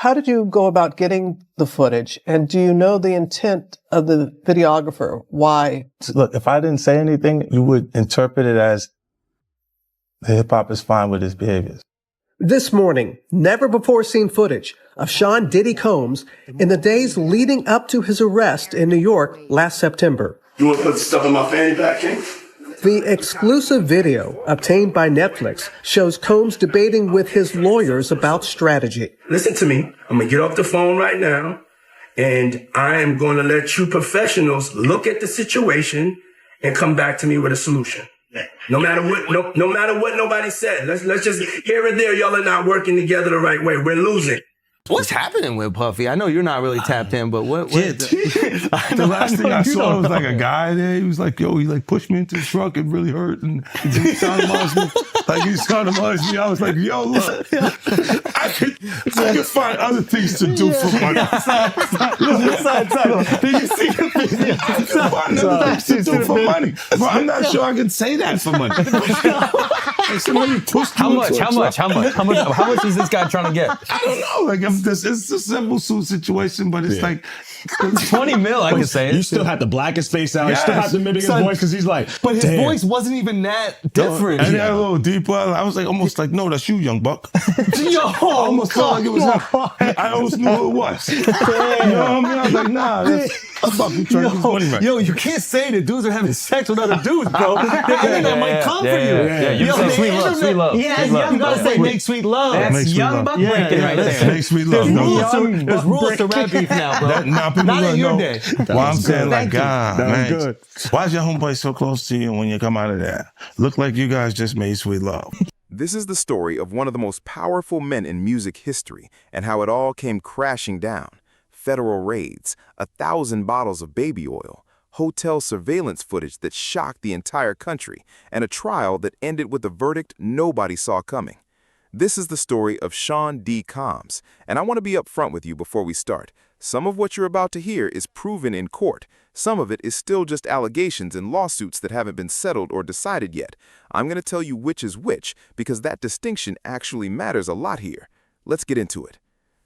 how did you go about getting the footage? And do you know the intent of the videographer? Why? Look, if I didn't say anything, you would interpret it as the hip-hop is fine with his behaviors. This morning, never-before-seen footage of Sean Diddy Combs in the days leading up to his arrest in New York last September. You want to put stuff in my fanny pack, King? The exclusive video obtained by Netflix shows Combs debating with his lawyers about strategy. Listen to me. I'm going to get off the phone right now, and I am going to let you professionals look at the situation and come back to me with a solution. No matter what, no matter what nobody said. Let's just here and there, y'all are not working together the right way. We're losing. What's happening with Puffy? I know you're not really tapped in, but what the last thing I saw was like a guy there. He was like, yo, he like pushed me into the trunk. It really hurt. And he sounded me. Like he sounded me. I was like, yo, look, I could find other things to do for money. Did you see the video? I could find other things to do for money. Bro, I'm not sure I can say that for money. How much is this guy trying to get? I don't know. Like, it's a simple suit situation, but it's like 20 mil. I can say it. You still have to black his face out. You still have to mimic his voice because he's like, but his voice wasn't even that different. And a little deeper. I was like, almost like, no, that's you, young buck. Yo, I almost felt like it was him. I almost knew who it was. You know what I mean? I was like, nah, that's Bucky trying to get money right. Yo, you can't say that dudes are having sex with other dudes, bro. The internet might come for you. You say sweet love. Yeah, you gotta say make sweet love. That's young buck breaking right there. Make sweet love. There's rules to rap beef now, bro. Not in your day. Well, I'm saying like, God, man, why is your homeboy so close to you when you come out of there? Look like you guys just made sweet love. This is the story of one of the most powerful men in music history and how it all came crashing down. Federal raids, 1,000 bottles of baby oil, hotel surveillance footage that shocked the entire country, and a trial that ended with a verdict nobody saw coming. This is the story of Sean D. Combs, and I want to be upfront with you before we start. Some of what you're about to hear is proven in court. Some of it is still just allegations and lawsuits that haven't been settled or decided yet. I'm going to tell you which is which because that distinction actually matters a lot here. Let's get into it.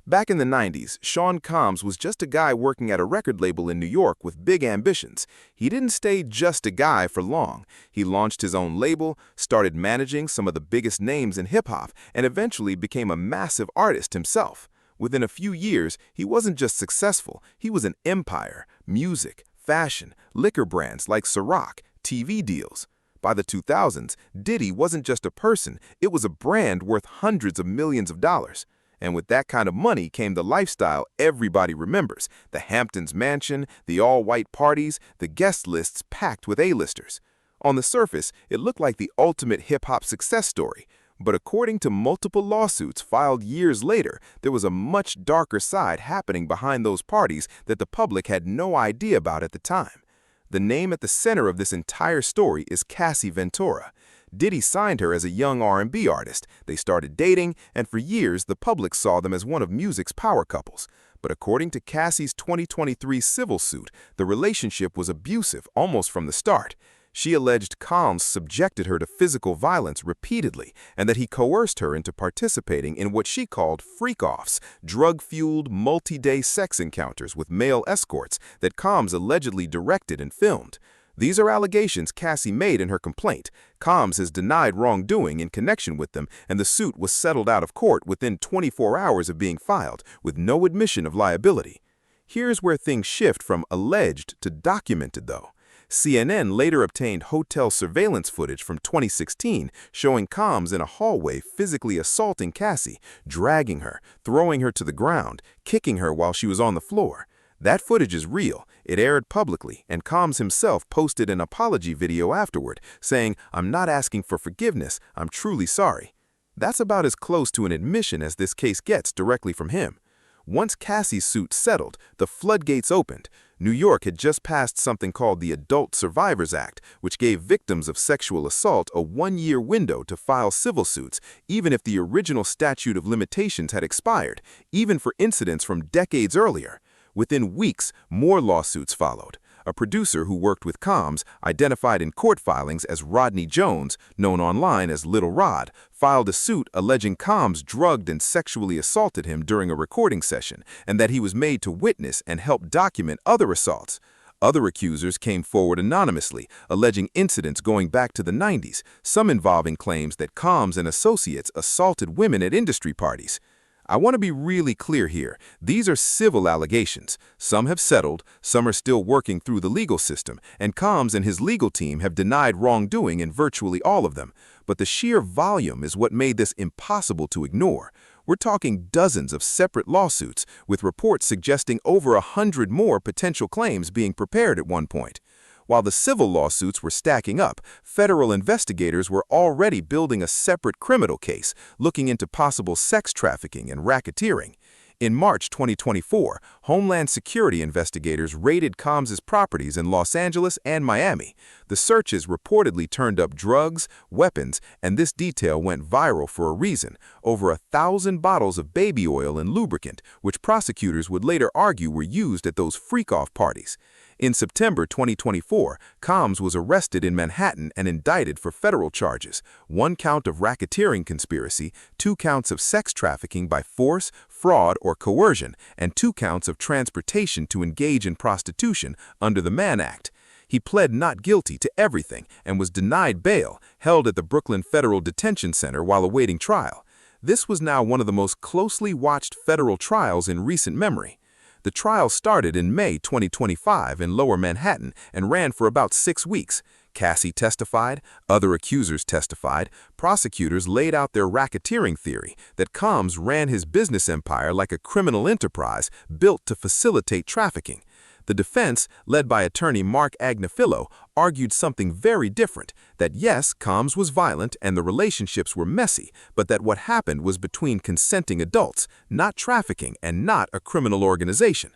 Back in the 90s, Sean Combs was just a guy working at a record label in New York with big ambitions. He didn't stay just a guy for long. He launched his own label, started managing some of the biggest names in hip-hop, and eventually became a massive artist himself. Within a few years, he wasn't just successful, he was an empire. Music, fashion, liquor brands like Ciroc, TV deals. By the 2000s, Diddy wasn't just a person, it was a brand worth hundreds of millions of dollars. And with that kind of money came the lifestyle everybody remembers, the Hamptons mansion, the all-white parties, the guest lists packed with A-listers. On the surface, it looked like the ultimate hip-hop success story. But according to multiple lawsuits filed years later, there was a much darker side happening behind those parties that the public had no idea about at the time. The name at the center of this entire story is Cassie Ventura. Diddy signed her as a young R&B artist. They started dating, and for years, the public saw them as one of music's power couples. But according to Cassie's 2023 civil suit, the relationship was abusive almost from the start. She alleged Combs subjected her to physical violence repeatedly and that he coerced her into participating in what she called freak-offs, drug-fueled, multi-day sex encounters with male escorts that Combs allegedly directed and filmed. These are allegations Cassie made in her complaint. Combs has denied wrongdoing in connection with them, and the suit was settled out of court within 24 hours of being filed, with no admission of liability. Here's where things shift from alleged to documented, though. CNN later obtained hotel surveillance footage from 2016 showing Combs in a hallway physically assaulting Cassie, dragging her, throwing her to the ground, kicking her while she was on the floor. That footage is real. It aired publicly, and Combs himself posted an apology video afterward, saying, "I'm not asking for forgiveness, I'm truly sorry." That's about as close to an admission as this case gets directly from him. Once Cassie's suit settled, the floodgates opened. New York had just passed something called the Adult Survivors Act, which gave victims of sexual assault a one-year window to file civil suits, even if the original statute of limitations had expired, even for incidents from decades earlier. Within weeks, more lawsuits followed. a producer who worked with Combs, identified in court filings as Rodney Jones, known online as Little Rod, filed a suit alleging Combs drugged and sexually assaulted him during a recording session and that he was made to witness and help document other assaults. Other accusers came forward anonymously, alleging incidents going back to the 90s, some involving claims that Combs and associates assaulted women at industry parties. I want to be really clear here. These are civil allegations. Some have settled, some are still working through the legal system, and Combs and his legal team have denied wrongdoing in virtually all of them. But the sheer volume is what made this impossible to ignore. We're talking dozens of separate lawsuits, with reports suggesting over 100 more potential claims being prepared at one point. While the civil lawsuits were stacking up, federal investigators were already building a separate criminal case, looking into possible sex trafficking and racketeering. In March 2024, Homeland Security investigators raided Combs' properties in Los Angeles and Miami. The searches reportedly turned up drugs, weapons, and this detail went viral for a reason: over 1,000 bottles of baby oil and lubricant, which prosecutors would later argue were used at those freak-off parties. In September 2024, Combs was arrested in Manhattan and indicted for federal charges: 1 count of racketeering conspiracy, 2 counts of sex trafficking by force, fraud, or coercion, and 2 counts of transportation to engage in prostitution under the Mann Act. He pled not guilty to everything and was denied bail, held at the Brooklyn Federal Detention Center while awaiting trial. This was now one of the most closely watched federal trials in recent memory. The trial started in May 2025 in Lower Manhattan and ran for about 6 weeks. Cassie testified, other accusers testified, prosecutors laid out their racketeering theory that Combs ran his business empire like a criminal enterprise built to facilitate trafficking. The defense, led by attorney Mark Agnifilo, argued something very different: that yes, Combs was violent and the relationships were messy, but that what happened was between consenting adults, not trafficking and not a criminal organization.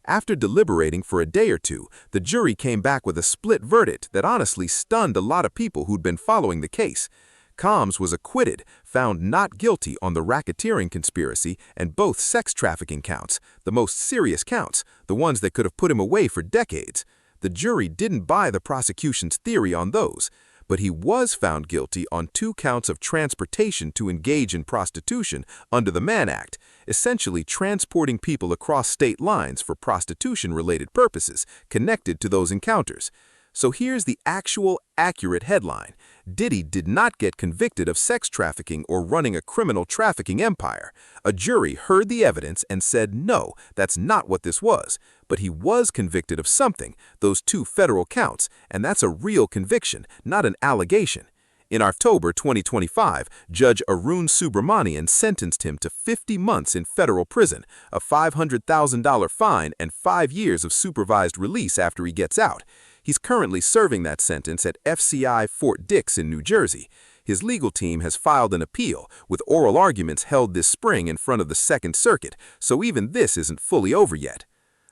After deliberating for a day or two, the jury came back with a split verdict that honestly stunned a lot of people who'd been following the case. Combs was acquitted, found not guilty on the racketeering conspiracy and both sex trafficking counts, the most serious counts, the ones that could have put him away for decades. The jury didn't buy the prosecution's theory on those, but he was found guilty on 2 counts of transportation to engage in prostitution under the Mann Act, essentially transporting people across state lines for prostitution-related purposes connected to those encounters. So here's the actual, accurate headline: Diddy did not get convicted of sex trafficking or running a criminal trafficking empire. A jury heard the evidence and said, no, that's not what this was. But he was convicted of something, those 2 federal counts, and that's a real conviction, not an allegation. In October 2025, Judge Arun Subramanian sentenced him to 50 months in federal prison, a $500,000 fine, and 5 years of supervised release after he gets out. He's currently serving that sentence at FCI Fort Dix in New Jersey. His legal team has filed an appeal, with oral arguments held this spring in front of the Second Circuit, so even this isn't fully over yet.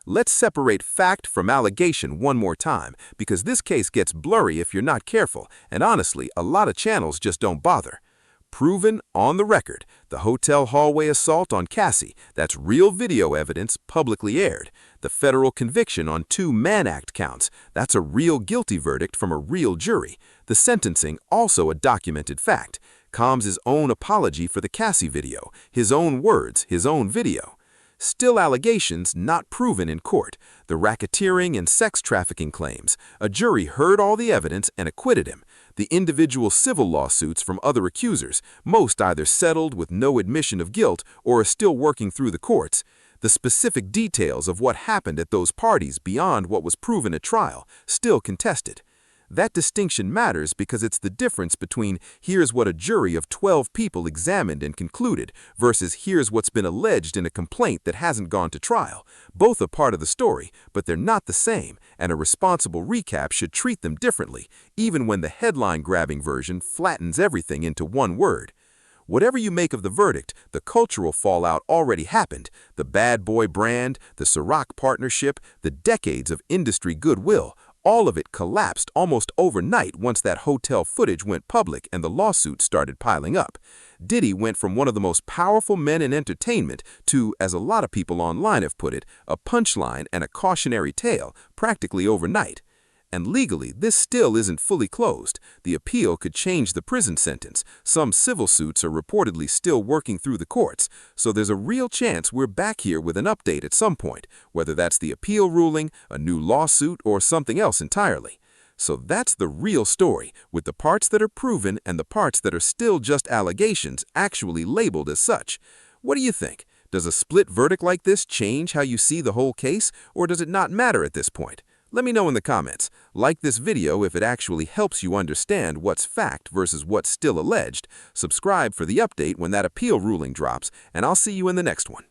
Let's separate fact from allegation one more time, because this case gets blurry if you're not careful, and honestly, a lot of channels just don't bother. Proven on the record: the hotel hallway assault on Cassie, that's real video evidence publicly aired. The federal conviction on 2 Mann Act counts, that's a real guilty verdict from a real jury. The sentencing, also a documented fact. Combs' own apology for the Cassie video, his own words, his own video. Still allegations not proven in court: the racketeering and sex trafficking claims. A jury heard all the evidence and acquitted him. The individual civil lawsuits from other accusers, most either settled with no admission of guilt or are still working through the courts. The specific details of what happened at those parties beyond what was proven at trial, still contested. That distinction matters because it's the difference between here's what a jury of 12 people examined and concluded versus here's what's been alleged in a complaint that hasn't gone to trial. Both are part of the story, but they're not the same, and a responsible recap should treat them differently, even when the headline-grabbing version flattens everything into one word. Whatever you make of the verdict, the cultural fallout already happened. The bad boy brand, the Ciroc partnership, the decades of industry goodwill, All of it collapsed almost overnight once that hotel footage went public and the lawsuits started piling up. Diddy went from one of the most powerful men in entertainment to, as a lot of people online have put it, a punchline and a cautionary tale practically overnight. And legally, this still isn't fully closed. The appeal could change the prison sentence. Some civil suits are reportedly still working through the courts, so there's a real chance we're back here with an update at some point, whether that's the appeal ruling, a new lawsuit, or something else entirely. So that's the real story, with the parts that are proven and the parts that are still just allegations actually labeled as such. What do you think? Does a split verdict like this change how you see the whole case, or does it not matter at this point? Let me know in the comments. Like this video if it actually helps you understand what's fact versus what's still alleged. Subscribe for the update when that appeal ruling drops, and I'll see you in the next one.